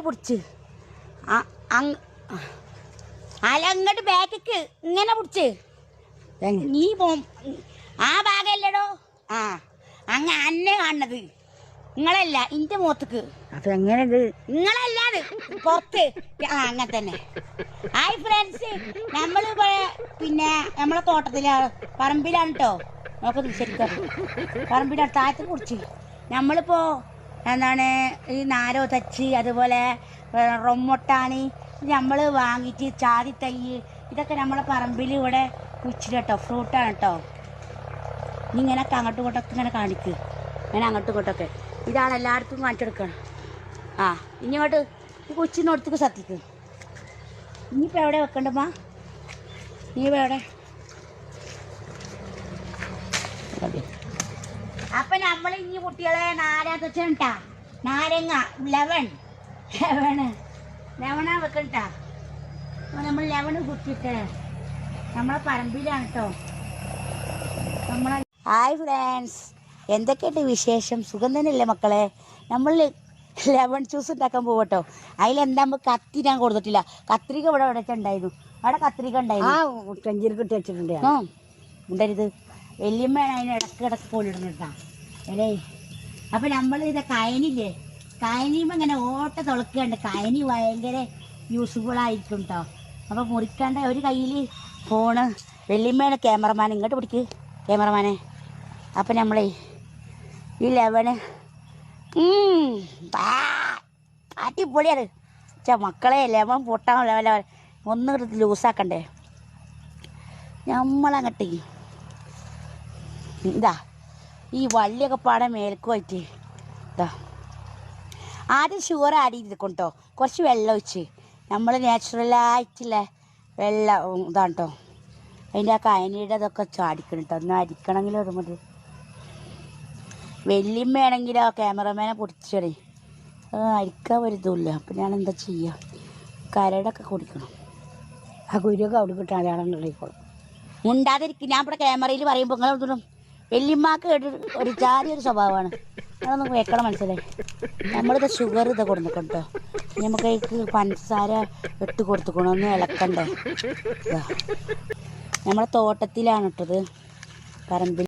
പിടിച്ച് അല്ല അങ്ങോട്ട് ബാക്കിക്ക് ഇങ്ങനെ പിടിച്ച് നീ ആ ഭാഗമല്ലടോ. ആ അങ്ങ അന്നെ കാണുന്നത് നിങ്ങളല്ല ഇന്റെ മുഖത്തേക്ക്. അപ്പൊ എങ്ങനെ നിങ്ങളല്ലാതെ പുറത്ത്. ആ അങ്ങനെ തന്നെ. ഹായ് ഫ്രണ്ട്സ്, നമ്മള് പിന്നെ നമ്മളെ തോട്ടത്തിലെ പറമ്പിലാണ് കേട്ടോ. നോക്കുന്നത് ശരിക്കും പറമ്പിലാണ് താഴത്ത് കുടിച്ച് നമ്മളിപ്പോ എന്താണ് ഈ നാരോ തച്ച് അതുപോലെ റൊമ്മൊട്ടാണ് നമ്മൾ വാങ്ങിയിട്ട് ചാതി തൈ ഇതൊക്കെ നമ്മളെ പറമ്പിൽ ഇവിടെ കുച്ചിട്ട് കേട്ടോ. ഫ്രൂട്ടാണ് കേട്ടോ. ഇനി ഇങ്ങനെയൊക്കെ അങ്ങോട്ടും ഇങ്ങോട്ടൊക്കെ ഇങ്ങനെ കാണിക്ക്. ഇങ്ങനെ അങ്ങോട്ടും ഇങ്ങോട്ടൊക്കെ ഇതാണ് എല്ലായിടത്തും കാണിച്ചെടുക്കണം. ആ ഇനി ഇങ്ങോട്ട് ഈ കുച്ചിനോടത്തേക്ക് സത്തിക്ക്. ഇനിയിപ്പോൾ എവിടെ വെക്കണ്ടമ്മ? ഇനിയിപ്പോൾ എവിടെ? അപ്പൊ നമ്മൾ ഇനി കുട്ടികളെ നാരാ നാരങ്ങ ലെവണ വെക്കണ്ടാ. നമ്മൾ ലെവണ് കുത്തിട്ട് നമ്മളെ പറമ്പിലാണ് കേട്ടോ. ഹായ് ഫ്രണ്ട്സ്, എന്തൊക്കെയുണ്ട് വിശേഷം? സുഖം തന്നെയല്ലേ മക്കളെ? നമ്മൾ ലെമൺ ജ്യൂസ് ഉണ്ടാക്കാൻ പോകട്ടോ. അതിലെന്താ കത്തി ഞാൻ കൊടുത്തിട്ടില്ല. കത്രിക ഇവിടെ ഉണ്ടായിരുന്നു. അവിടെ കത്രിക ഉണ്ടായിരുന്നു. ചെഞ്ചിരിക്കിട്ട് വെച്ചിട്ടുണ്ട്. ഉണ്ടരുത് വല്യമ്മയാണ് അതിന് ഇടക്ക് പോലിടുന്നുണ്ടാ അല്ലേ. അപ്പം നമ്മൾ ഇത് കയനില്ലേ, കയനിയുമ്പോൾ ഇങ്ങനെ ഓട്ട തുളക്കുന്നുണ്ട്. കയനി ഭയങ്കര യൂസ്ഫുൾ ആയിരിക്കും കേട്ടോ. അപ്പോൾ മുറിക്കാണ്ട ഒരു കയ്യിൽ ഫോണ്. വല്യമ്മയാണ് ക്യാമറമാൻ. ഇങ്ങോട്ട് പിടിക്ക് ക്യാമറമാനെ. അപ്പം നമ്മളെ ഈ ലെവന് അടിപൊളിയാണ്. മക്കളെ ലെവൻ പൊട്ടാൻ ലെവൻ ഒന്ന് ലൂസാക്കണ്ടേ. നമ്മളങ്ങോട്ടേ ഇതാ ഈ വള്ളിയൊക്കെ പാടെ മേൽക്ക് പോയിട്ട് ഇതാ ആദ്യം ഷുഗർ ആഡ് ചെയ്തിരിക്കും കേട്ടോ. കുറച്ച് വെള്ളം ഒഴിച്ച് നമ്മൾ നാച്ചുറലായിട്ടുള്ള വെള്ളം ഇതാണ് കേട്ടോ. അതിൻ്റെ ആ കയനിയുടെ അതൊക്കെ ചാടിക്കണം കേട്ടോ. ഒന്ന് അരിക്കണമെങ്കിലും അത് മതി. വല്യമ്മയാണെങ്കിലോ ക്യാമറമാനെ പൊടിച്ചടേ അരിക്കാൻ വരുന്നില്ല. അപ്പം ഞാൻ എന്താ ചെയ്യുക? കരടൊക്കെ കുടിക്കണം. ആ കുരുവൊക്കെ അവിടെ കിട്ടാൻ ആളെന്നുള്ളിക്കോളും. മുണ്ടാതിരിക്കും. ഞാൻ ഇവിടെ ക്യാമറയിൽ പറയുമ്പോൾ നിങ്ങളൊന്നും വല്യമ്മക്ക് ഒരു ജാതി സ്വഭാവമാണ്. അതൊന്നും വെക്കണം മനസ്സിലായി. നമ്മളിത് ഷുഗർ ഇത് കൊടുക്കണം കേട്ടോ. നമുക്ക് പഞ്ചസാര ഇട്ട് കൊടുത്തുക്കണം. ഒന്ന് ഇളക്കണ്ടേ. നമ്മളെ തോട്ടത്തിലാണ് ഇട്ടത് പറമ്പിൽ.